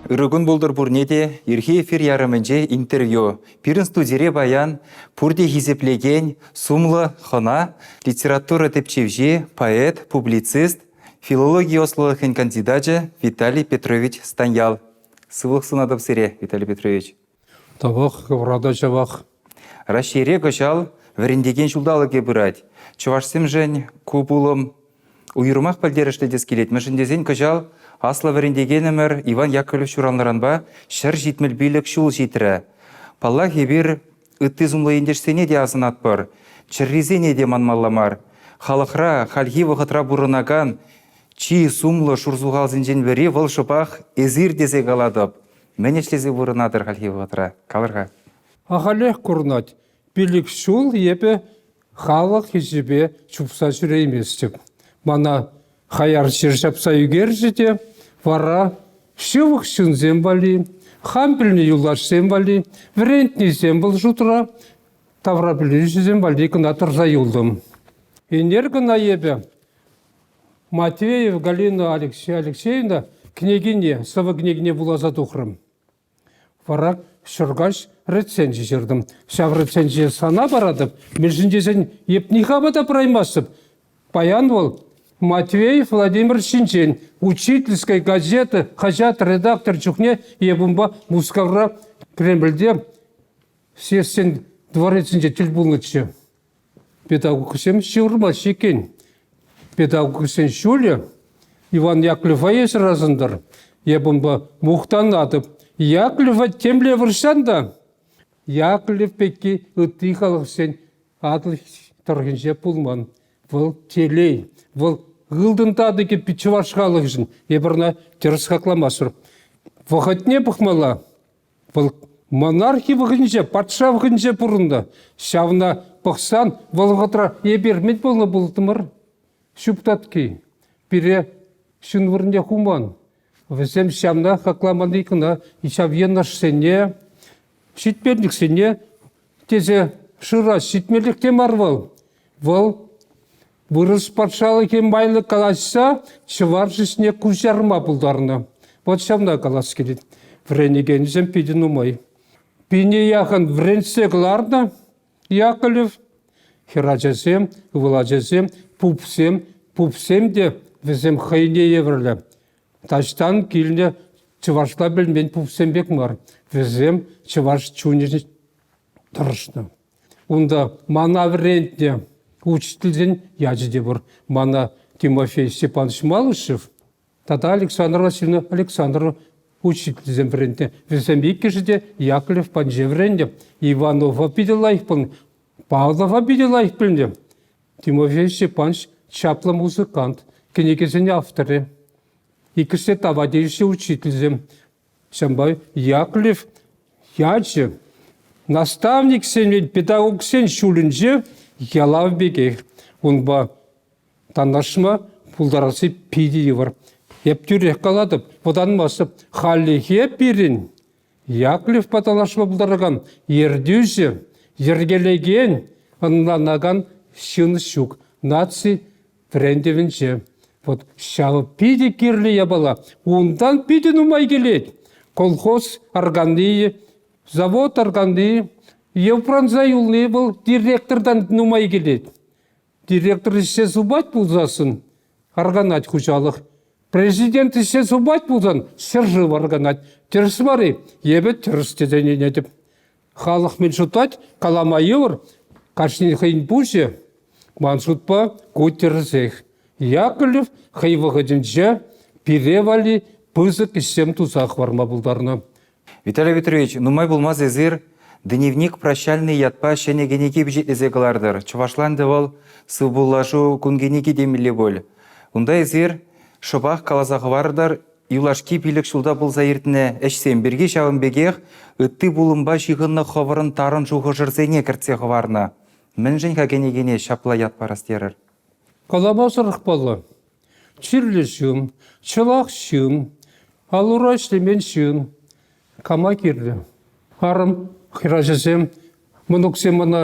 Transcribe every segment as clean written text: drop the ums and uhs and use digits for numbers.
Ирыгун болдыр бурнеде, ирхи эфир ярымынже интервью. Пирін студире баян, пурде хизеплеген, сумлы хына, литература тепчевже, поэт, публицист, филология ослылықын кандидатжы Виталий Петрович Станьял. Сывлық сынадып сире, Виталий Петрович. Табақ, каврада жабақ. Рашире кышал, віріндеген жулдалыге бұрад. Чувашсем жын, кубулым, уйырмақ пәлдерішті дескелет. Мүшіндезен кышал, асла віріндегенімір Иван Яковлев шуранларанба шыр житміл билік шул житірі. Паллах ебір үтті зумлы ендешсене де азын атпыр. Чырризене де манмалламар. Халықра, халхи вғытра бұрынаган, чи сумлы шурзуғал зінжен віре выл шыпақ ezir дезе қаладып. Менешлезе бұрынадыр халхи вғытра. Қалырға? Ағалех күрнат. Билік шул ебі халық ежебе чупса жүре емес деп. Мана хаяр жер жапса үгер жеде, вара шывық шын зембали, хампілні юлаш зембали, врентні зембал жұтыра, тавра білі зембали кына тұрза юлдым. Энергіна ебе Матвеев Галина Алексеевна княгине, сывы княгине булаза тухрым. Вара шыргаш рецензия жердім. Шав рецензия сана барадып, межіндесен епнихабада праймасып. Баян ол Матвеев Владимир Шинчен, учительской газеты, хажат редактор чухне, ебумба мускавра Кремльде, сесен дворецінже тіл бұлнычы. Педагогсем шырма шекен. Педагогсен шуле, Иван Яковлева ес разындар, ебумба мухтан адып. Яковлева темле выршанда, Яковлев пеки үтті халықсен адыл тұрғынже пулман. Выл телей, выл ғылдынтады ке пичеваш халық жын, ебірна теріс хақламасыр. Вғытне бұқмала, выл монархи вғынже, патша вғынже бұрында. Шавна бұқсан, выл ғытра ебермет болны бұлтымыр. Шүптатки, бире шын вырне хуман. Візем шамна хақламаны икына, ишавеннаш сене, шитмерлік сене, тезе шыра шитмерлікте марвал. Выл Вырыс патшалы кен байлы калашса, чывар жесіне күзжарма бұлдарына. Вот шамна калас келет. Вренегенізем пиден умай. Пине яхан вренсе кыларна, Яковлев, херачасем, вылачасем, пупсем де візем хайне еврлі. Таштан келіне чывашла білмен пупсем бек мар. Візем чываш чунежін тұрышны. Онда мана врентне. Учительден яжеде бұр. Мана Тимофей Степанович Малышев, тата Александр Васильевна Александр учительден вренде. Везембеке жеде Яковлев панже вренде. Иванова пиделайх пын, Павлова пиделайх пілде. Тимофей Степанович чаплы музыкант, кенегезен авторы. Икісе тавадейші учительден. Шамбай Яковлев яжы. Наставник сен, педагог сен шулінже, ялав беге, онба танашма пулдарасы пиди var. Ептүрек қаладып, одан масып, халихе бірін. Яковлев паталашма пулдараган, ердюзі, ергелеген, аннанаган шын шук, наци врендевінше. Вот шағы пиди кирлі ябала, ондан пиди нумай келет. Колхоз органы, завод органы, Евпранза юлны был директордан нумай келет. Директор ісе зубать бұлзасын, арганат хұжалық. Президент ісе зубать бұлзан, сержы арганат. Теріс бары, ебі теріс деденен едіп. Халық мен жұтать, каламайы бар, қашын қайын бұшы, ман жұтпа көт терісек. Яковлев хайвағыдынша пиревали пызық ішсем тұзақ варма бұлдарына. Виталий Петрович, нумай болмаз езір, дневник прощальный ятпа шене генеки бюджетезе кылардыр. Чувашланды вал сыбуллашу кунгенеки демілі бол. Унда езір шыбақ калазағы вардар, юлашки билік шулда болза ертіне әшсен берге шауын бегех, үтті булымба шиғынны ховырын тарын жуғы жырзене кіртсе ховарна. Мін жын генегене шапла ятпарастерір. Каламазыр ықпалы. Чирлі шын, чылақ шын, алура ішлемен шын, кама керлі. Арым хиражасем, мұнықсем мұна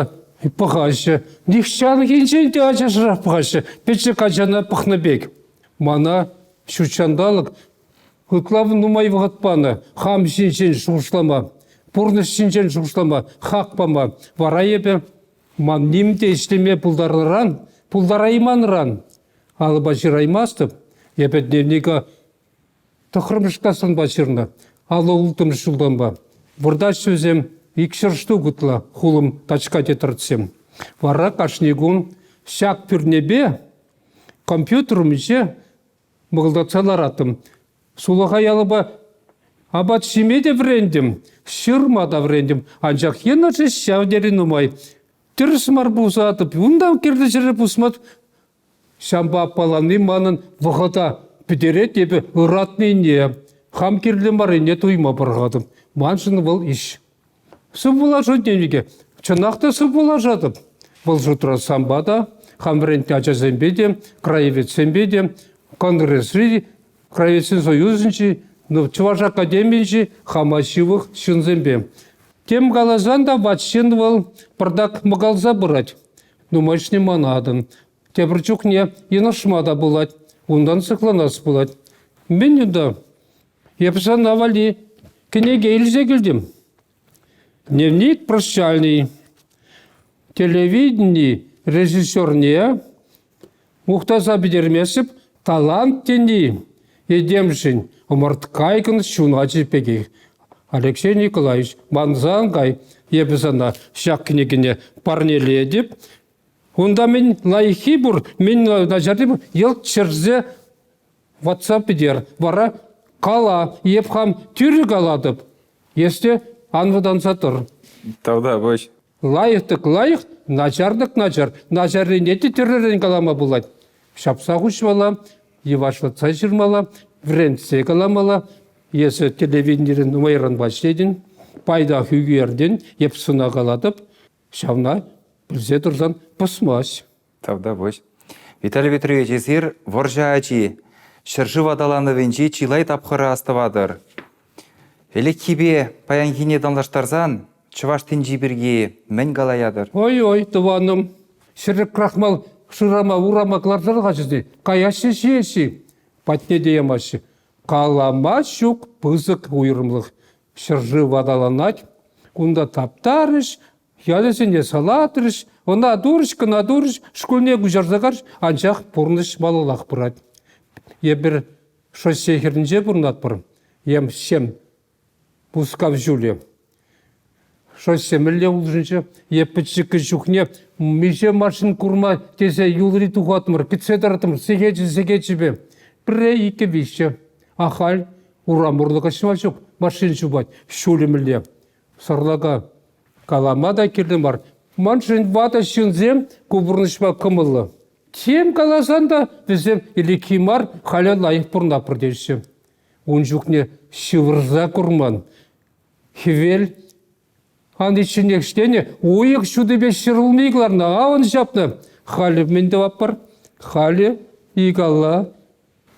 пұғашы. Нихшаны кенженде ажашырақ пұғашы. Петші қажана пұқны бек. Мана шучандалық Хытлавы нумай вғытпаны, хам шинчен шуғышлама, пұрныш шинчен шуғышлама, хақпама, вара ебе, ман немде іштеме пұлдарайманыран, алы башыраймастып, ебе дневнига тұқырмышқасын башырны, алы ұлтым шулданба. Бұрда сөзем, икшіршту күтла, хулым тачка детіртсем. Вара кашнегун, шак пүрнебе, компьютерімізше мұғылдатсалар атым. Сулаға ялыба абат шимеде врендім, шырмада врендім, анчақ ена же шавдерін умай. Түріс марбуза атып, ұндан керді жыры бұсмат, шамба апаланы манын вғыда підерет ебі ұратны не, хам керлі марыне туйма барғадым. Маншыны бұл іш. Сып бола жөнденеге, чынақта сып бола жатып. Бұл жұтыра самбада, хам врендті ачазембеде, краевецембеде, конгресс-ри, Краевецин союзынчи, Чуваш академийчи, хамашивых шынзембе. Тем галазан да ватшинвал, пардак магалза брать. Думаешь, не манадын. Тебрчук не иношмада булать, ундан сыкланас булать. Мен да. Епса навали, книге ильзе келдим. Дневник прощальный. Телевидение режиссер не. Мухтаза бедермесіп, талант тени. Едемшін, омарткайкын шуначы пеги. Алексей Николаевич, манзангай, ебізана шақ книгіне парнеле деп. Онда мен лайхи бұр, мен нажарды бұр, ел черзе WhatsApp дер. Вара кала, епхам түрі каладып. Есте анвадан сатыр. Тавда, бош. Лайықтық лайық, начардық начар. Начары неті түрірін калама бұлайды. Шапса құшвала, Евашватса жырмала, врендсе каламала, есі телевидениерін умайран баштедін, пайда хүгерден, епсына каладып, шавна білзе тұрзан пысмас. Тавда, бош. Виталий Петрович, езір воржачи, шыржы вадаланывенчи чилай тапқыры астывадыр. Элек кибе паянхине данлаштарзан, чываш тінжі бірге мән галаядыр. Ой-ой, тываным, шырып крахмал, шырама урама кларзар қачызды, каяшы шеші, патне деймаші. Калама шук пызык уйрымлық. Шыржы вадаланать, кунда таптарыш, ядесіне салатырыш, она дурышка на дурыш, школьне гүжарзагарыш, анчақ пұрныш балалақ бұрад. Ебір шоссехерінже бұрнат бұрым. Ем шем пускав жуле. Шоссемілі ұлжыншы, еппітшікі жүхне, меже машин курма тесе юлри тухатмыр, кітседаратымыр, сегечі бе. Пірі екі виші. Ахал, урамырлыға шымашық, машин жубать, шулемілі. Сарлага каламада келді бар. Маншын вада шынзем, көбірнышма кымылы. Тем каласанда біздем или кимар халя лайық бұрна бірдеші. Он жүхне шывырза курман. Хевел, ан ішіне кіштене, ойық шуды бе шырылмейгіларына ауын жапны. Халі менде ваппар, халі игала,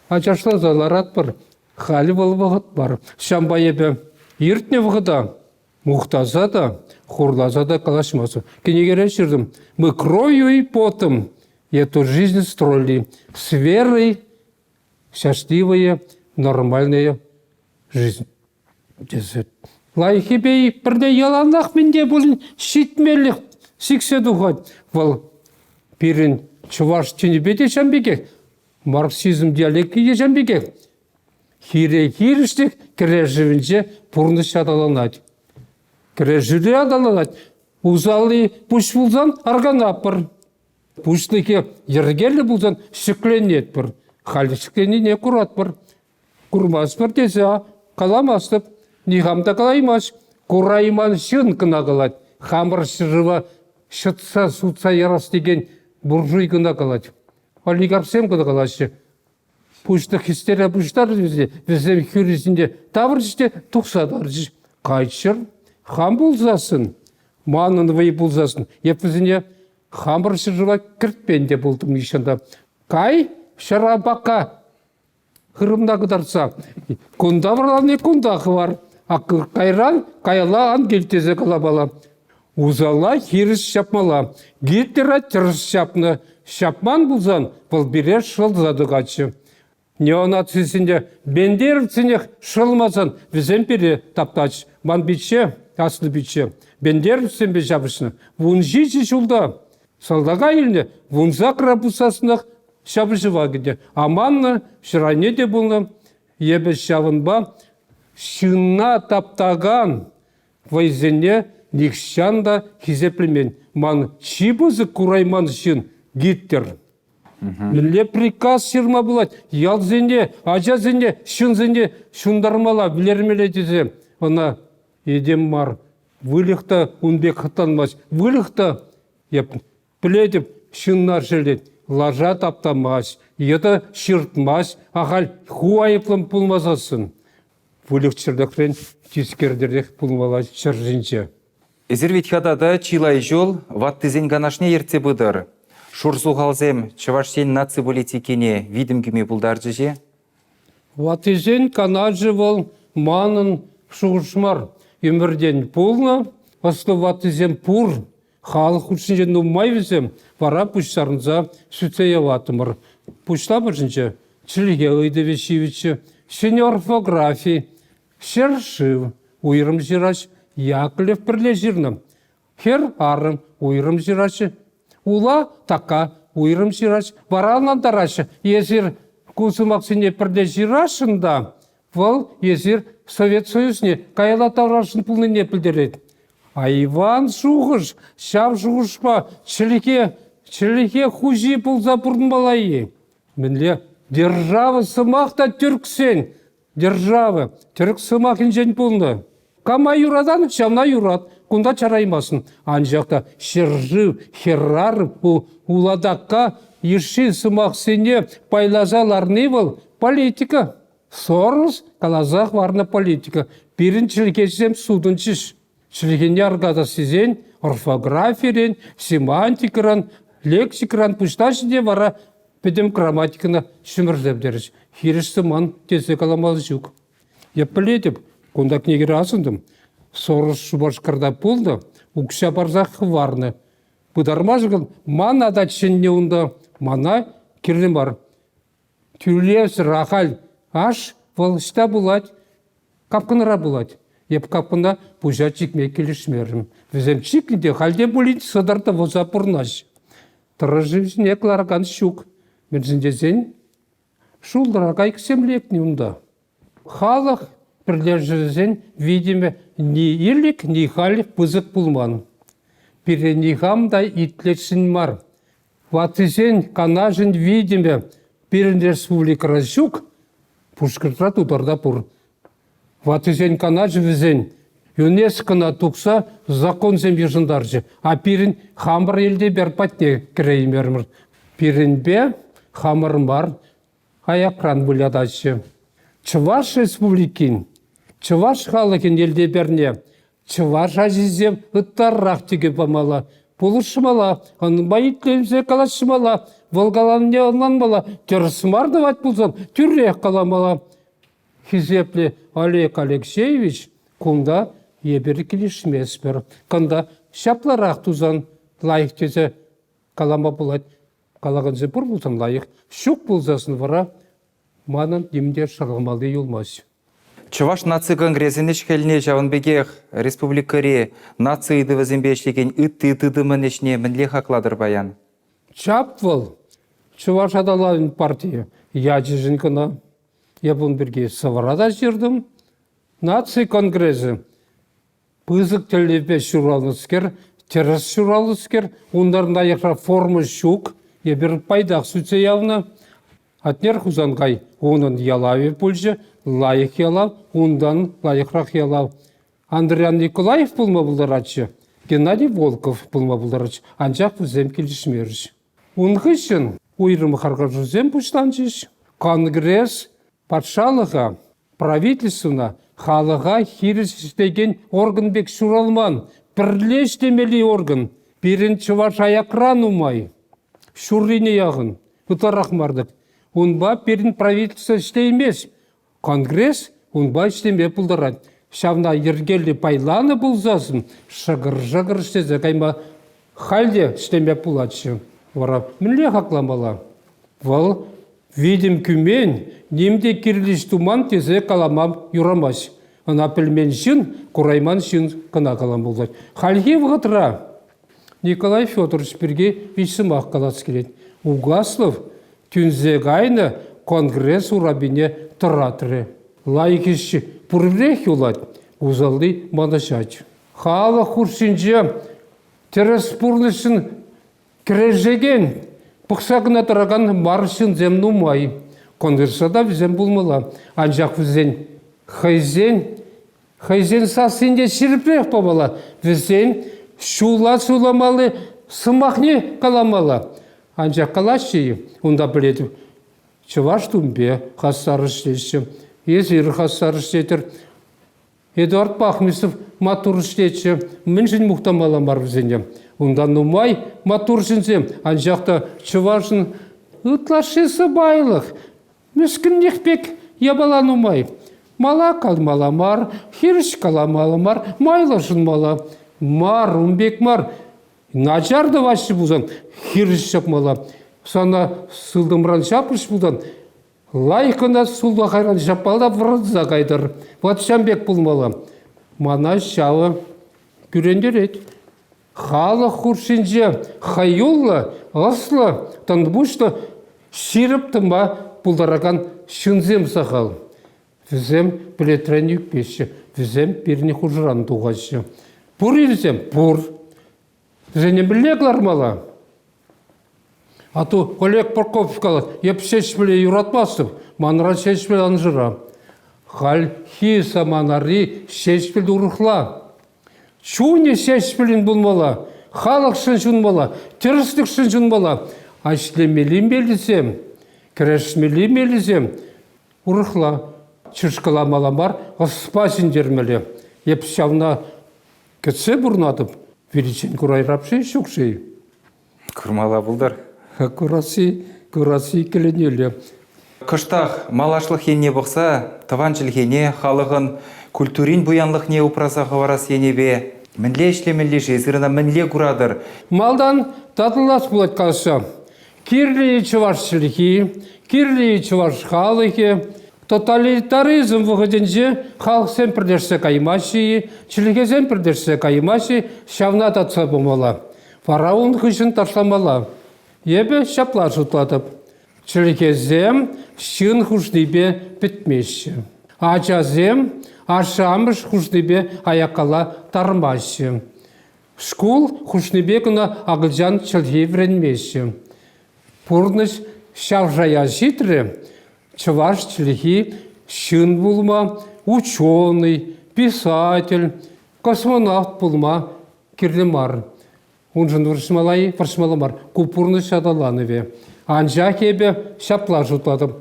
ачашла заларат бар, халі бол вағыт бар. Шамба ебе, ертіне вғыда, мұқтаза да, хурлаза да калашмасы. Кенегере шырдым, мы кровью и потом эту жизнь строили с верой, счастливая, нормальная жизнь. Лайхибей бірде яланақ менде болын шитмелік сіксе дұғад. Бұл бірін чуваш тенебеде жамбеге, марксизм диалекті жамбеге. Хире-хиріштік кірежівінже пұрныш адаланады. Кірежілі адаланады. Узалы пұш бұлзан арғанап бір. Пұшлыке ергерлі бұлзан шікленет бір. Халі шікленіне құрат бір. Құрмас бір дезе каламастып. Нихамда калаймаш, курайман шын кына калат. Хамыр шырыва шытса, сутса ярас деген буржуй кына калат. Олигарсем кына калашы. Пушты хистерия пуштар везем хюризінде таврыште тухсадар. Кайчыр, хам булзасын, манын вай булзасын. Епізіне хамыр шырыва кіртпенде болдым ешында. Кай шарабака хырымда кыдарса. Кунда варланы кундақы бар. Кайран, кайла ан келтезе калабала. Узала хирис шапмала. Гиттера тіріс шапны. Шапман бұлзан, бұл берер шылзады қачы. неонацисінде бендеровцінех шылмасын візем пере таптач. Ман бітше, аслы бітше. Бендеровцін бе жабышны. Вун жичі жылда. Салдага еліне вунза крапусасынақ шабышы вагыде. Аманны шырайне де бұлны ебі шавынба шынна таптаган вайзене никшанда хизеплемен. Ман чибызы курайман шын гиттер. Міле приказ шырма бұлад. Ялзене, ажазене, шынзене, шындармала, білермеле дезе. Она едем мар. Вылықта унбек хатанмас. Вылықта, еп, біледіп, шыннар желет. Лажа таптамас. Еді шыртмас. Ағал хуайыплым пулмазасын. Вылық чырдықрен тискердердек пулмала чыржынча. Эзервит хадада чилай жол ваттызен ганашне ерце бұдыр. Шурсу қалзем чывашсен наци политикене видім кеме бұлдар жеже? Ваттызен канаджы бол манын шуғышмар. Өмірден пулна, асты ваттызен пур. Халық үшінже нумай візем, вара пұшсарынза сүтсея ватымыр. Пұшта біржінче, чілге өйді вешевичі, шене орфографии, шершив, уйрым жирач, Яклев бірле жирным. Хер арым уйрым жирачы, ула така уйрым жирач, варалынан дарачы, езір кусымақсыне бірле жирашында, вал езір Совет Союзне кайла таврашын пулны не пілдерет. А Иван шуғыш, шав шуғышпа, чіліке хужи пулза бұрын балайы. Мінле, державы сымақта түрксен, державы, түрк сымақын жен пулны. Кама юрадан, шамна юрат, кунда чараймасын. Анжақта шержив, херрарып, уладаққа, еші сымақсыне пайлазаларны был политика. Сорос калазах варна политика. Бірін чілкесем судын чиш. Чілгене аргада сізен, орфографиярен, семантикаран, лексикаран пұшташыде вара педем грамматикана шымырдеп деріш. Хиріш сыман тесе каламалы жүк. Епілетіп, кунда кнегер асындым. Сорос шубашқарда пулды, укша барзақ варны. Бұдармажығын ман адатшынне ұнда, мана керлім бар. Түлес рахал аш волшта булать, капканара булать. Еп капкана пужа чикме келешмерім. Візем чикінде халде булит садарта воза пурнаш. Тырыжывзіне кларган шук. Менжіндезен шулдырагай ксемлекне ұнда. Халық бірлержізен видиме ни ирлік, ни халық бұзық бұлман. Бире нихамдай итлетшін мар. Ватызен канажын видиме бірін республика жук, пушкыртра тутарда пур. Ватызен канажы візен, ЮНЕСКО-на тұқса закон зембежындаржы. А бірін хамыр елде берпатне кіреймермір. Бірін бе хамыр бар, аяқран бұлядачы. Чываш республикин, Чываш халықын елде берне, Чываш азизем ұттаррақ теге бамала. Пулышмала, байытлемзе калашмала, волгаланне онланмала, терсмарды вать пулсан, түррех каламала. Хизепле Олег Алексеевич кунда ебері келешмеспер. Канда шапларақ тузан лайық тезе калама булать. Калаганзе бұр бұлсан лайық. Шук бұлзасын вара, манын демде шырғымалы юлмас. Чуваш наци конгрессіне шкеліне жауынбегех республикаре нациды візімбешлеген үтті-үтті-дымынешне мінле хақладыр баян. Чапвал, Чуваш адалавин партия, яджижін кына. Я бұн бірге саварада жердім. Наци конгрессы. Пызык тілдепе шуралыскер, террас шуралыскер, ондарында яқра формы шук, ебір пайдақ сүтсе явна. Атнер хузангай, онын ялаве пульжы, лайық ялав, ондан лайықрақ ялав. Андриан Николаев пулма бұлдаратшы, Геннадий Волков пулма бұлдаратшы, анжақ візем келішмеріш. Онғышын уйрымы қарғар жүзем пұштанчыш. Конгресс патшалыға, правительствына, халыға хирістеген орган бек шуралман, бірлештемелі орган, бірін чываш аяқран умай, шуррине яғын, ұтарақ мардық. Онба бірін правительство істеймес. Конгресс онба істеме бұлдарад. Шавна ергелі байланы бұлзасын, шығыр-жағыр істезе қайма халде істеме бұладшы. Вара, мінле хақламала. Вал видим күмен немде кирлиш туман тезе каламам юрамас. Ана пельмен шин, курайман шин кына калам болдать. Хальхи вғытра. Николай Федорович бірге вишсымақ қалас келеді. Угаслов түнзе гайны конгресс урабине тұратыры. Лайкиші пұрлех юлад, узалды манашач. Хала хуршинже тереспурлышын кірежеген пықсағына тұраған маршын зем нумай. Конгрессада візем болмала. Анжақ візен хайзен сасынде шірпех побала. Візен шула-суламалы сымақне каламала. Анжақ калашчы, онда біледі. Чываш тумбе хастары іштеші. Езір хастары іштетір. Эдуард Пахмисов матур іштетші. Мінжін мұқтамала мар візенде. Онда нумай матур жінзем. Анжақта чывашын ұтлашысы байлық. Мүскіннех пек ябала нумай. Мала калмала мар, хирш каламала мар, майлашын мала. Мар, умбек мар. Начарды вашы бұзан, хирш шапмала. Сана сылдымран шапыш бұдан. Лайқына сулда қайран шапалда врыза қайдар. Вот шамбек бұлмала. Мана шалы күрендер ет. Халы хуршинже хайолла, асла, тандбушта ширіп тыма бұлдараған шынзем сақал. Візем білетрен юкпеші, візем біріне хужыран туғашы. Пұр елзем, пұр. Візене білеглар мала. А то Олег Прокопьев қалады, еп шеш біле юратпасып, манра шеш біле анжыра. Хал хиса манари шеш біле ұрықла. Чуне шеш білін бұлмала, халық шын жынмала, терістік шын жынмала. Ашлемелі мелізем, кірешмелі мелізем, ұрықла. Чышқаламала бар, ғыспасын жермелі. Еп шавна кетсе бұрнатып, величен күрайрапшы шүкшей. Күрмала бұлдар. Күрасы келенелі. Кыштақ малашлық ене бұқса, таванчыл ене халығын культурин бұянлық не ұпразағы варас ене бе. Мінле ішлемелі жезіріна мінле күрадыр. Малдан татылас бұлат қалса. Кирлі чывашшылығы, кирлі чываш халығы, тоталитаризм выходенже халық сен бірдерсе каймаши, чіліге сен бірдерсе каймаши, шавна татса бұмала. Фараун хүшін ташламала. Ебе шапла жұтладып. Чіліге зем шын хүшнебе бітмеші. Ача зем ашамыш хүшнебе аяқала тармаші. Шкул хүшнебе күні ағылжан чілге вренмеші. Пұрныш шавжая житрі, чываш чілігі шын бұлма, ученый, писатель, космонавт бұлма кирлемар. Он жын варшмаламар, купурны шадаланове. Анжа кебе шапла жұтладым.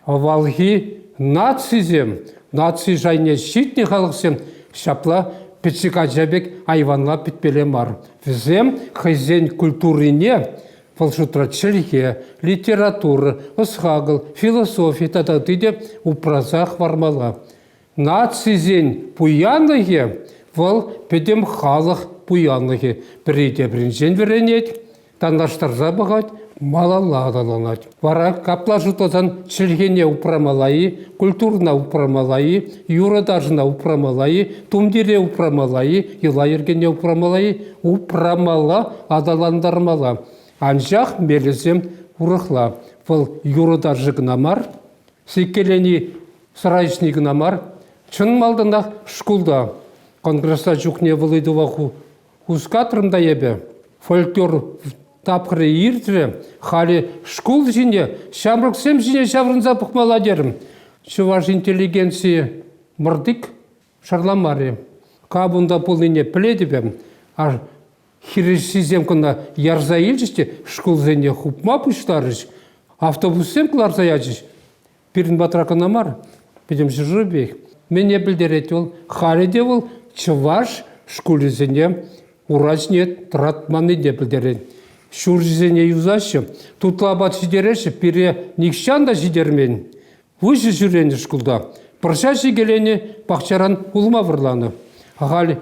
Валги нацизем, наци жайне щитне халықсем, шапла петсика жабек айванла питпелемар. Візем хайзен культурине, Фалшутра чілге, литература, ысхагыл, философия тататыде упразах вармала. Нацизен пуянлығы, вал педем халық пуянлығы. Бірейде бірінжен веренет, тандаштарза бағат, малаладаланат. Вара капла жұтазан чілгене упрамалайы, культурна упрамалайы, юрадажына упрамалайы, тумдере упрамалайы, илайыргене упрамалайы, упрамала адаландармала. Анжақ мелізем ұрықла. Бұл юрыда жығынамар, секелені сырайшынығынамар, чын малдынақ шкулда. Конгресса жүхне вылыды вақу ұскатырымда ебе. Фольклор тапқыры иртірі, халі шкул жіне, шамрықсем жіне шаврынза пықмала дерім. Чываш интеллигенция мұрдық шарламаре. Кабында пулыне пледі бем, а хиришизем күна ярза елжісте, шкул зене хупма пұштарыш, автобусем кларза яжыш. Пирін батракына мар, бедем жыры бейх. Мене білдерет ол, хариде ол, чываш шкулы зене урач нет, тратманы де білдерет. Шур зене юзашы, тутлабат жидереші, пире никшанда жидермен. Выжы жүрені шкулда. Пыршашы келені пақчаран улма вырланы. Ағали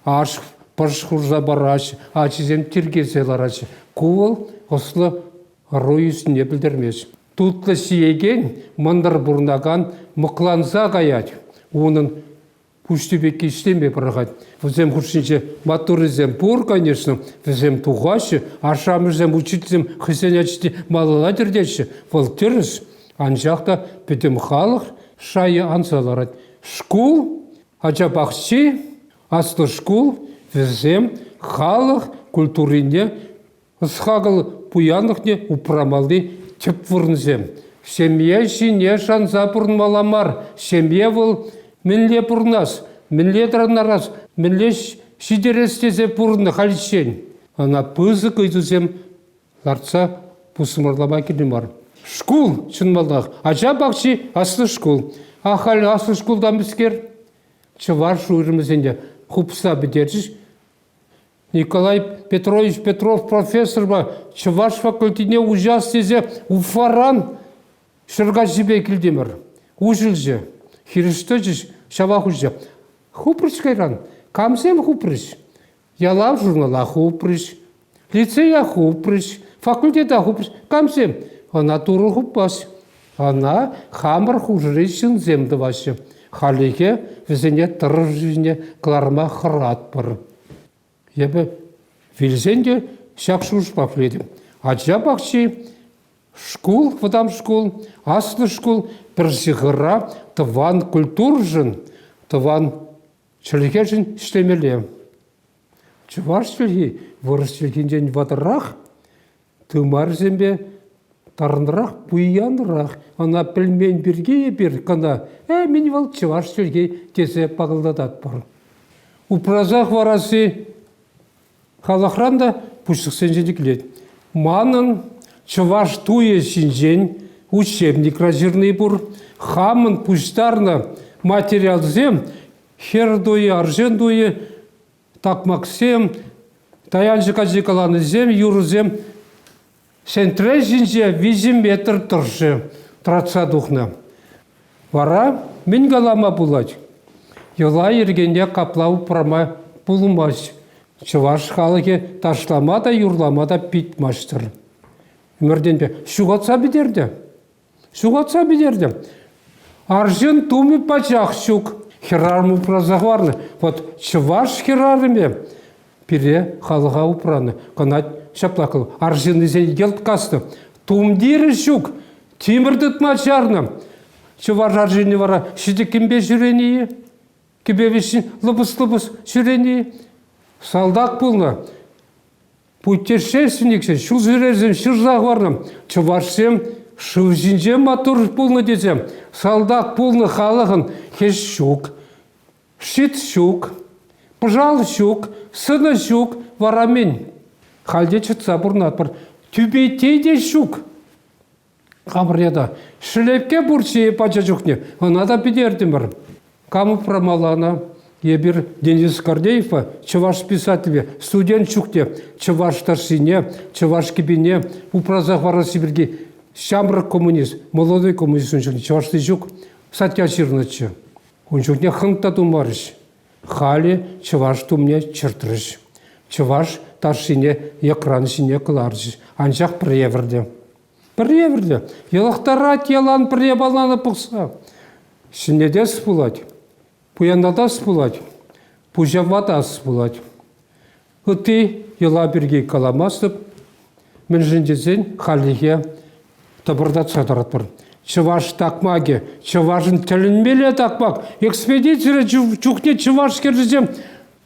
аш пашхурза барач, ачизем тиргезеларач. Куыл ослы ройысын не білдермеш. тутлы сиеген мандар бурнаган мықланса гаять. Оның пуштебекке іштеме бірағат. Візем хұршынше матурызем пор, конечно, візем туғашы, ашамызем учителем хысенячте малаладердеші. Валтырыз, анжақта бітім халық шайы ансаларад. Школ, ажабақши, асты школ, візем халық культурине, схагыл пуянықне упрамалды теп вырнзем. Семья жине шанса бұрнмаламар, семья бұл мінле бұрнас, мінле дранарас, мінле шидерестезе бұрны халишен. Ана пызы көйдізем ларца пұсымырлама келемар. Школ шынмалдақ, ажа бақши асты школ. Ахал асты школдан біскер, чывар шуырымызенде хупса бідершіш. Николай Петрович Петров профессор ба, чываш факультетіне ужас тезе уфаран шырға жібе келдемір. Ужылжы, хирішті жүш, шавақ ұжы. Хупрыш кайран, камсем хупрыш. Ялав журнала хупрыш, лицея хупрыш, факультета хупрыш, камсем. Ана туры хуппас. Ана хамыр хужырышын земді башы. Халеге візіне тұрыр жүзіне кларма хырат бір. Ебі вилзенде шақшуш пафледім. Аджа бақши школ, вадам школ, асты школ, бір жығыра тыван культур жын, тыван чілге жын іштемелі. Чываш чілге, вырыс чілгенден вадырақ, тымар зембе тарынырақ, бұйянырақ, ана пілмен бірге бір қана, мен вал чываш чілге тесе пағылдадат бар. Упразақ варасы халақранда пұшықсен жеді келеді. Манын чываш туе синжен, учебник разирный бур, хамын пуштарна материал зем, хер дуе, аржен дуе, такмаксем, таянжы кажикаланы зем, юрзем, сентре жинже 8 метр тұршы, тратса духна. Вара мен галама булать. Йола ергенде каплау прама булмаш. Чываш халыке ташламада, юрламада питмаштыр. Өмірденбе, шуғатса бедерді. Аржын туми пачақ шук, херарму празағварны. Вот чываш херарыме, пире халыға упраны, қанат шаплақыл. Аржын езен елт касты. Тумдері шук, темірдіт мачарны. Чываш аржыны вара, шиді кімбе жүренейі, кібевешін лыбыс-лыбыс жүренейі. Салдақ бұлны. Путешественниксен, шу жүрезім, шырзақ варным. Чывашсем, шывжинже матур бұлны дезем. Салдақ бұлны халығын хеш шук, шит шук, пыжал шук, сыны шук, варамен. Халде чытса бұрнат бір. Түбейтейде шук. Қамыряда. Шілепке бұрче пача жүхне. Онада бедердім бір. Камы прамалана. Ебір Денис Кордеева, чываш писателе, студент чукте, чываш старшине, чываш кебине, упразах вара Сибирге, шамрак коммунист, молодой коммунист, чываш тыжук, сатя чирнычы. Он чукне хынта тумарыш. Хали чываш тумне чыртырыш. Чываш таршине экран сине кыларыш. Анчақ приеверде. Елақтарат елан приебаланы пықса. Шинедес пулать. Пуяндатас пулать, пужаватас пулать. Ты ела берги каламастып, мен жіндезен халиге табырдат сатаратпыр. Чываш такмаге, чывашын тілінмеле такмак. Экспедиция чухне чываш кержізем.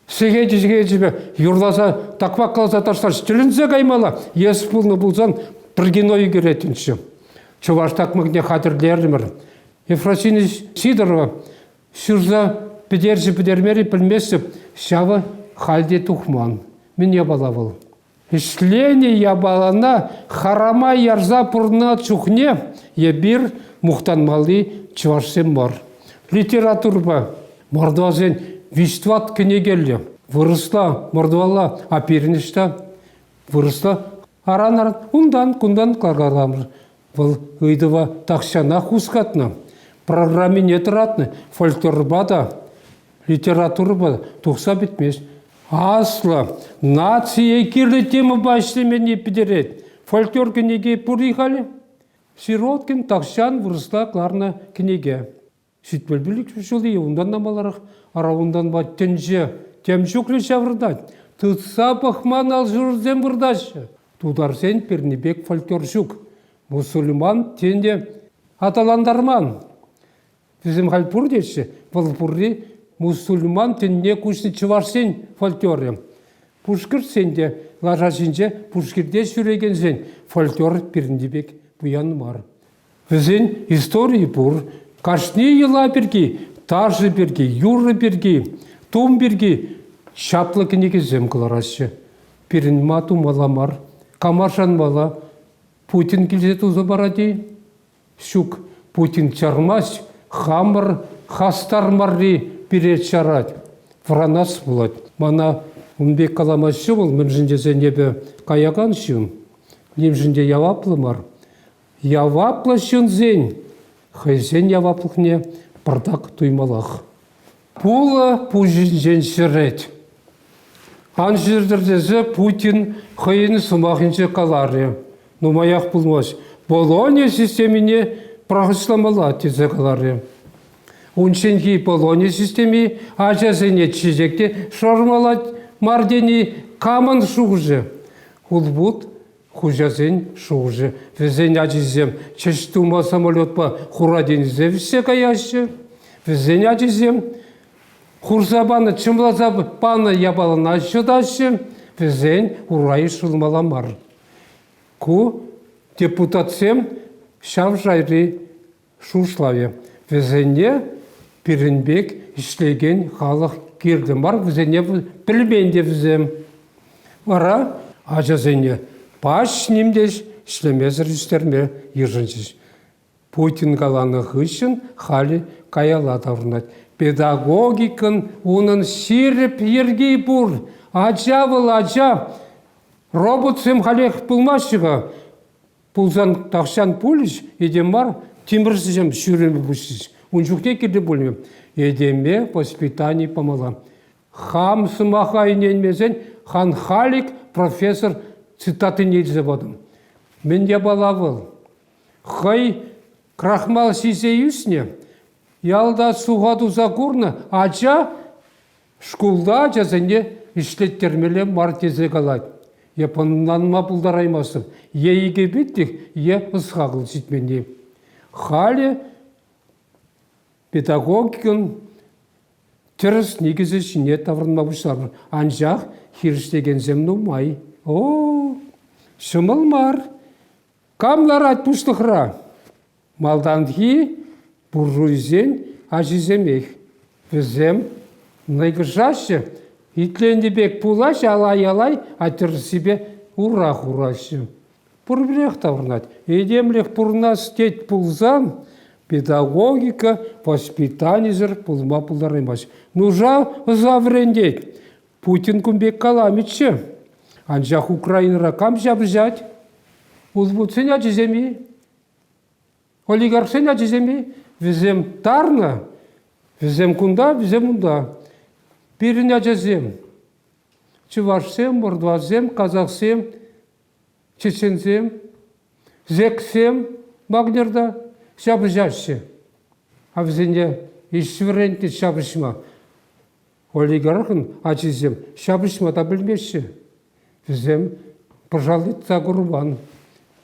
Сегеде юрласа такмак қаласа таштар. Тілінзе каймала, ес пулны бұлзан біргеной керетінші. Чываш такмакне хатырлерімір. Ефросина Сидорова Шырза педермері пілмесіп, шавы халде тухман. Мен ябалавыл. Ішлені ябалана харама ярза пұрна чухне, ебір мұқтанмалы чывашсен бар. Литературба мордуазен виштват кенегелі. Вырысла мордуала аперінішта. Вырысла аран-аран ұндан қағаламыр. Бұл ұйдыва тақшана хускатна. Программе не тратны, фольклорбада, литературбада, тұқса бітмес. Асла, нация кирлі темі башты мен не пидерет. Фольклор кенеге пұрихали. Сироткин тақшан вырысла кларна книге. Шитбелбілік жылы ондан намаларақ арауындан ба тенже темшуклі шавырдат. Тұтса пахман ал жүрден вырдашы. Тударсен пернебек фольклоршук. Мусульман тенде аталандарман. Bizim halpur деші, валпурри мусульман тенне кушны чыварсен фольклоры. Пушкір сенде, лажашынже пушкірде сүреген сен фольклор пернебек буян бар. Біздің истории бұр, кашни ела берги, тажы берги, юры берги, том берги, шаплы кенеге зем кыларашы. Перін мату маламар, камашан мала, Путин келсе тузы барады. Шук Путин чармас, хамыр, хастар марри перед чарат. Вранас булат. Мана унбек каламашы бол, мен жіндезе небе каяган шын. Нем жінде яваплы мар. Яваплы шын зен. Хайзен яваплықне бардак туймалақ. Пула пужин шырет. Анжырдырдезі Путин хайын сумахыншы калары. Нумаяқ бұлмас. Болония системіне прағышламала тезе калары. Уншенги Болония системи ажазыне чизекте шормалат мардени каман шуғжы. Улбут хужазын шуғжы. Везен ажизем чештума самолет па хурадензе вісе каяшы. Везен ажизем хурзабаны чымлазабаны ябалына шыдашы. Везен урайы шылмаламар. Ку депутатсем шав жайры шушлаве. Везене Пиренбек ішлеген халық кердім бар. Везене білбенде візем. Вара ажазене баш немдеш ішлемезір үстерме ержінсіз. Путин қаланы ғышын хали каяла таврнат. Педагогикын унын сиріп ергей бұр. Ача был ача. Робот сем халех пылмашыға. Пулзан тақшан пулиш, едем бар, темірсізем шүремі бұшсыз. Унчукте керді бөлмем. Едеме воспитание помала. Хам сымаха иненмезен, хан халик профессор цитаты нельзя бодым. Мен я балавыл. Хай крахмал сизе юсне, ялда суғаду закурна, ача шкулда жазыне ішлеттермеле мартезе қалайды. Японнанма бұлдараймасым. Ейге біттік, е ұсқағыл житмене. Халі педагогикын теріс негізі шіне таврынма бұшар. Анжақ хиріштеген земну май. О, шымыл мар. Камлар айтпұштықра. Малданги буржуизен ажиземех. Візем найгыжашы. Итленді бек пулаш, алай-алай, атыр себе урақ-урашы. Пұрбірех таврнат. Едемлех пұрнас тет пулзан, педагогика, воспитание зір пулма пулдараймаш. Нужа заврендет. Путин күмбек каламитші. Анжақ Украинара кам жабыжат. Улбут сен ажиземи. Олигарх сен ажиземи. Візем тарна. Візем кунда, візем унда. Бірін ажазем. Чувашсем, мордвазем, казахсем, чечензем, зексем, магнерда, шабыжашы. А візене ешверенте шабышма. Олигархын ажизем, шабышма да білмеші. Візем пожалыйтса құрбан.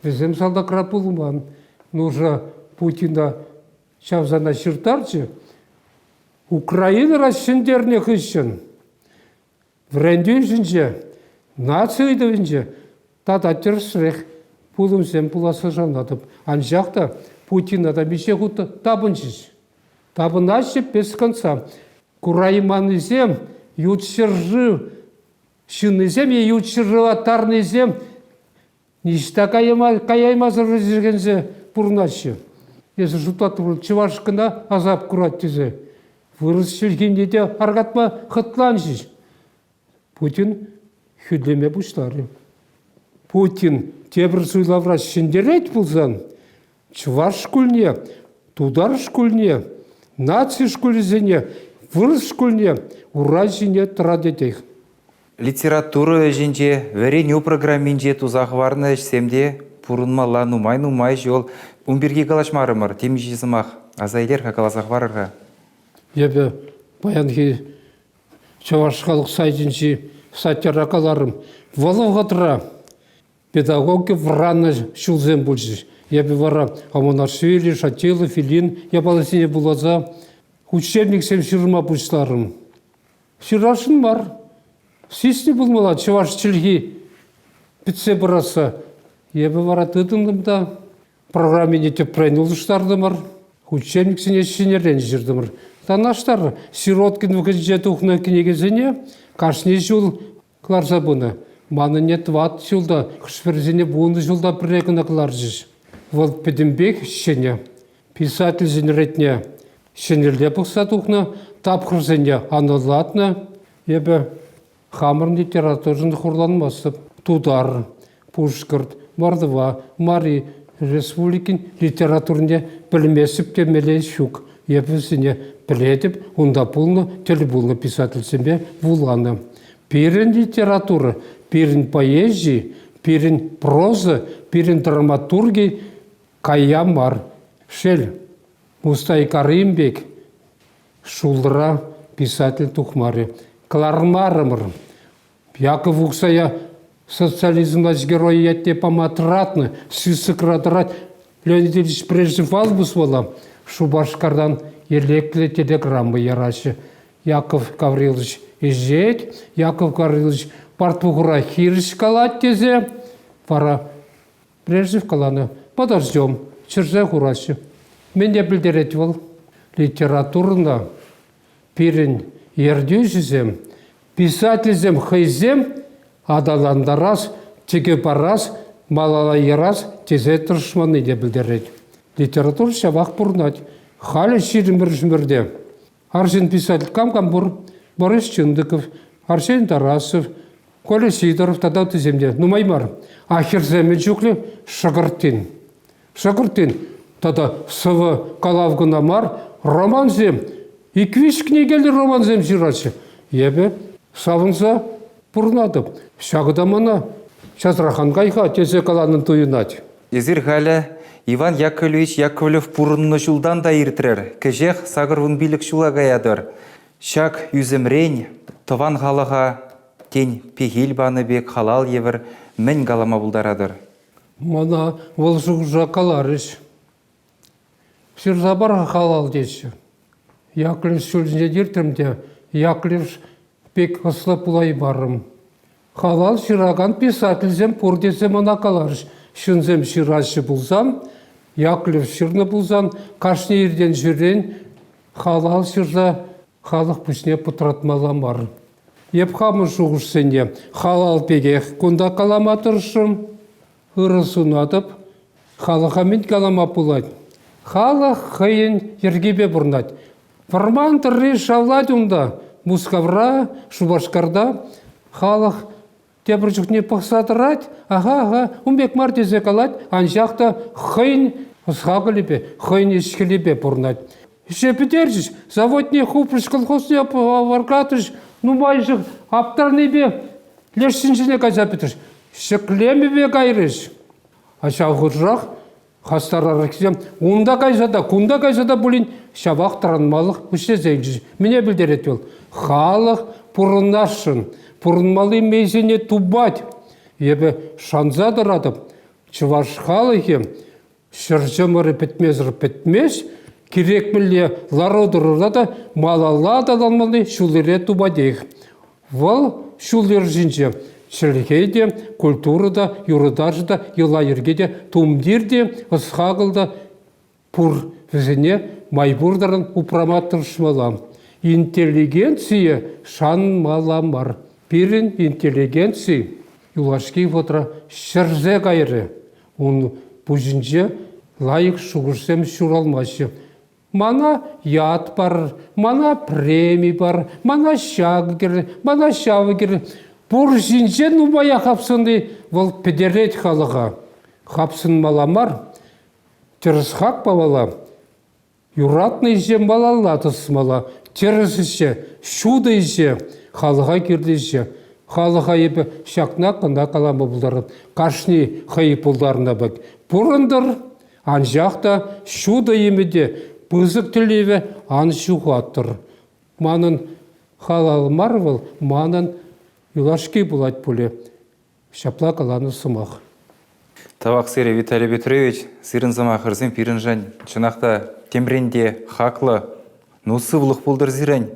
Візем салдакра пулман. Нужа Путина шавзана шыртарчы. Украина расшендерне хыщын. Вренде жінже, нацияды вінже, тадаттер сірек пулымсен пуласы жанатып. Анжақта Путина да меше құты табыншыз. Табынашы без конца. Курайманызем, ютшыржы, шынызем, ютшырываттарнызем, ништа каяймазыр жүргензе пұрнашы. Есі жұтатыр, чывашқына азап құрат тезе. Вырыс жүргенде де арғатма қытланшыз. Путин хүдлеме бұштары. Путин тебір сұйлавра шындерет бұлзан. Чываш шкульне, тудар шкульне, наци шкулізене, вырыс шкульне, ура жіне тұрадетех. Литература жинже, вереню программинже тузақ варны семде пурынмала нумай жол Умберге калашмарымыр, темиші сымақ, азайлер каласақ барырға. Ебе баянхи чавашқалық сайдинчи сатиракаларым Воловатра педагоги врана шулзем бульшиш. Ебе вара Амонашвили, Шатилы, Филин, ябаласине булаза учебник сем ширма бульшларым. Ширашын бар. Сисне булмала чаваш чилги питсе бараса. Ебе вара тыдындымда программине теп прайнулыштардымыр. Учебник сене шинерен жирдымыр. Танаштар сироткин вгеже тухна книгезене кашне жул кларза буны. Маны нет ват жылда хшверзене бунды жылда прекына кларжиш. Вот педимбек шене писатель зенретне шенерле пухса тухна тапхрзене аналатна ебе хамыр литературын хурланмасы. Тудар, Пушкарт, Мордва, Мари республикин литературне білмесіп кемелей шук. Ебесіне біледіп, онда пулны, телебулны писатель себе вуланы. Пирен литература, пирен поэзии, пирен проза, пирен драматургии каямар. Шел Мустай Каримбек, шулра писатель тухмари. Клармарымыр. Яков Уксая социализмнаш герои ятте поматратны, сысыкратырат. Леонид Ильич Брежнев албысвала, Шубашкардан елекле телеграммы ярашы. Яков Гаврилович езжет, Яков Гаврилович партбугура хирыш калат тезе. Пара Брежнев каланы, подождем, черзе хурашы. Мен білдерет бол, литературна пирен ердюжізем, писательзем хайзем, адаландарас, теге парас, малала ерас, тезе тұршманы де білдерет. Литература шабақ бұрнат. Халі ширим біржімірде. Арсен писатель Камкамбур, Борис Чындыков, Арсен Тарасов, Коля Сидоров, тада тіземде. Нумаймар. Ахирземе жүклі Шагыртин. Шагыртин. Тада сывы Калавгынамар, романзем. Иквиш книгелі романзем жирачы. Ебе савынса бұрнадып. Шағыдамана Шазрахангайға тезе каланын туйынат. Езір халі Иван Яковлевич Яковлев пурынны шулдан да иртірер. Кежех сағырвын билік шула гаядыр. Шак юземрен, тован халыға тень пегел баны бек халал евір мен галама бұлдарадыр. Мана ол жұғжа каларыш. Сирзабарға халал деші. Яковлев шөліне дертімде, Яковлев бек ысылап бұлай барым. Халал шыраған писательзем пұрдесем ана каларыш. Шынзем шырашы бұлзам, Яковлев шырны бұлзам, қашны ерден жүрен, халал шырза халық бүсіне пұтыратмаламар. Еп хамы жұғышсене, халал пегех күнда калама тұршым, ұрысын адып, халыға мен калама бұлайды. Халық қайын ергебе бұрнады. Фарман тұрри шавлад ұнда, Мускавра, Шубашкарда, халық тебір жүхне пақсатырат, ага, умбек мартезе калат, анжақта қайын ұсқағыліпе, қайын ешкіліпе бұрнады. Шепетержіш, заводне хупрыш колхозне варкатыш, нумайжық аптарнебе, лешсінжіне казапетыш, шеклемебе кайрыш. Ашауғыржақ, хастарарықсем, унда кайзада, кунда кайзада бұлін, шабақ таранмалық үште зәйджіш. Мене білдерет бол. Халық пұрынашын, пұрынмалы мейзіне тубать. Ебе шанза дырадып, чываш халығы, шыржымыры пітмес, керек біле ларудырыда да малала адаланмалы шулере тубадех. Вал шулер жинже. Шелгейде, культурада, юрыдажда, елайыргеде, тумдирде, ысхағылда пұр візіне майбурдарын упраматтыршмалам. Интеллигенция шан маламар. Пирин интеллигенция юлашки вотра шырзе кайры. Он бұжынже лайық шуғырсем шуралмашы. Мана яд бар, мана премий бар, мана шаг кері, мана шавы кері. Бұр жинжен ұмая қапсынды бұл педерет халыға. Қапсын маламар, теріс хақ бавала, юратны же малала тысмала, теріс же, шуды же, халыға керді же. Халыға ебі шақна қында қаламы бұлдарын, қашны қайып бұлдарына бәк. Бұрындыр Анжақта шуда емеде пызык тілеве ан шуғаттыр. Манын халал марвыл, манын юлашки булать пуле. Шапла каланы сымақ. Тавақ сире Виталий Петрович, сирін замақырзен пирінжан, чынақта темренде, хақлы, нұсывлық бұлдыр зирен.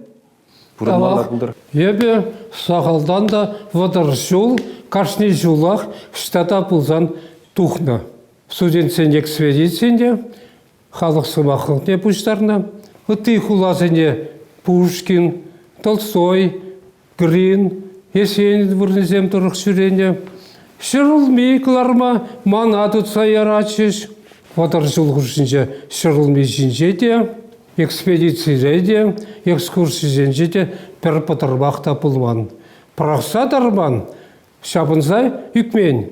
Бұрынмалар бұлдыр. Ебе сағалдан да вадар жол, кашни жолақ штата пулзан тухна. Студентсен экспедицияне, халық сымақылне пұштарына, ұты хулазыне Пушкин, Толстой, Грин, Есенин вырнезем тұрық сүрене. Шырылмей қыларма мана тұтса ярачыш. Вадар жол ғыршынже шырылмей жинже де, экспедиция де, экскурсия де бір патырбақта пұлман. Прақса дарман, шабынзай үкмен.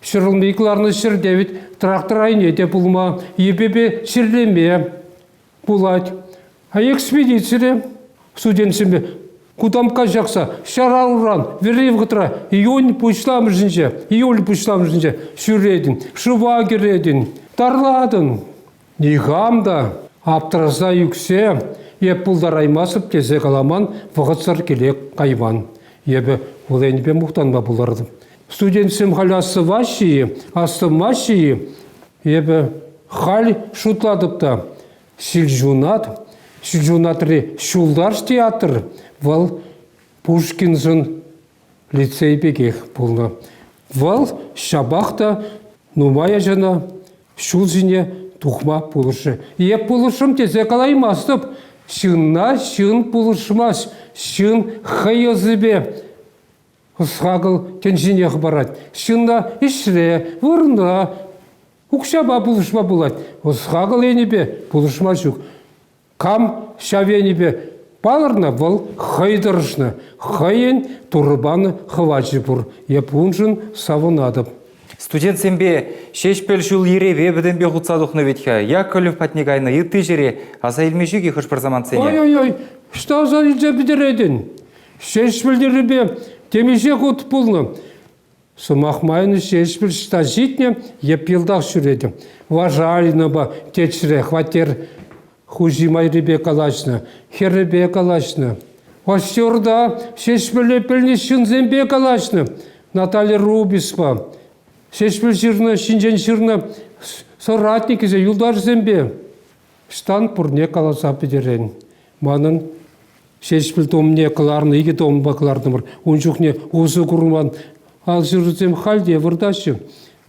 Шырылмей қыларны шырдевит трактор айне де пұлма, ебебе шырлеме пулать. А экспедиция студентсеме кудамка жақса, шаралран, веревгітра, июль пұшламы жінже, сүредін, шыва кередін, тарладын. Нигамда, аптыраза юксе, еп пұлдар аймасып тезе қаламан, вғытсар келек қайман. Ебі олайнбе мұқтанма бұларды. Студентсем халясы вашие, астымашие, ебі хал шутладыпта, Шилжунатри шулдарш театр, вал Пушкинзын лицей бегех болна. Вал шабахта нумая жана шулзине тухма пулышы. Еп пулышым тезе калаймастып, шын пулышмас, шын хайызыбе. Схагыл тенжинех барат. Шынна ишре, вырна, укшаба пулышма булат. Схагыл енебе пулышма жүк. Кам шавенебе палырна вал хайдырышна. Хайен турбаны хвачы бұр. Епунжын савынадып. Студент сенбе шешпел жыл ереве біденбе ғұтсадықны ветхе. Я көліп патнегайны ерті жере аса елмешіге хыш бір заман сене. Ой, что за елже бідередін? Шешпелдеребе темеше ғұт бұлны. Сымақмайны шешпел шта житне еп елдақ сүредім. Важалина ба течре хватер хужимай ребе калашна, херебе калашна. Остюрда шешпеле пельне шынзембе калашна. Наталья Рубиспа. Шешпел жирна, шинжен жирна, соратник зе юлдар зембе. Штан пурне каласа бедерен. Манын шешпел томне каларны, иге том баклардымыр. Унчухне узы курман. Ал жирзем халде вырдашы.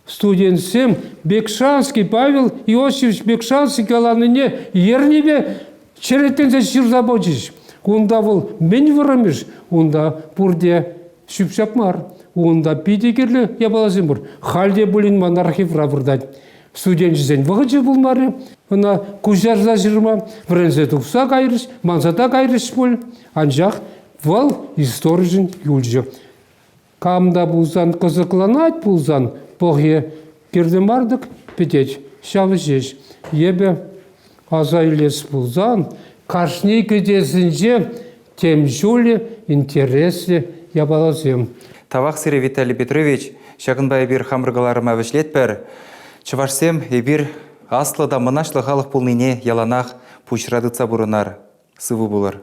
Студентсем Бекшанский Павел Иосифович Бекшанский каланыне ернебе черетензе ширзабочиш. Унда был мен вырымыш, унда пурде шүпшапмар. Унда питекерлі ябалазым бұр. Халде бұлін монархив равырдать. Студент жізен вғычы бұлмары. Она кузярза жырма. Врензе тұқса кайрыш, мансата кайрыш бұл. Анжақ вал историжін юлжы. Камда бұлзан қызықланат бұлзан. Бұғы кердемардық петеч. Шавы жеш. Ебе азайлес бұлзан. Кашни кедесінже темжулі интересі ябалазым. Тавақ сире Виталий Петрович, шағынбай бір хамырғаларыма вішлет бәр. Чывашсем ебір аслыда мұнашлы халық пулныне яланақ пұшрадыца бұрынар. Сывы бұлыр.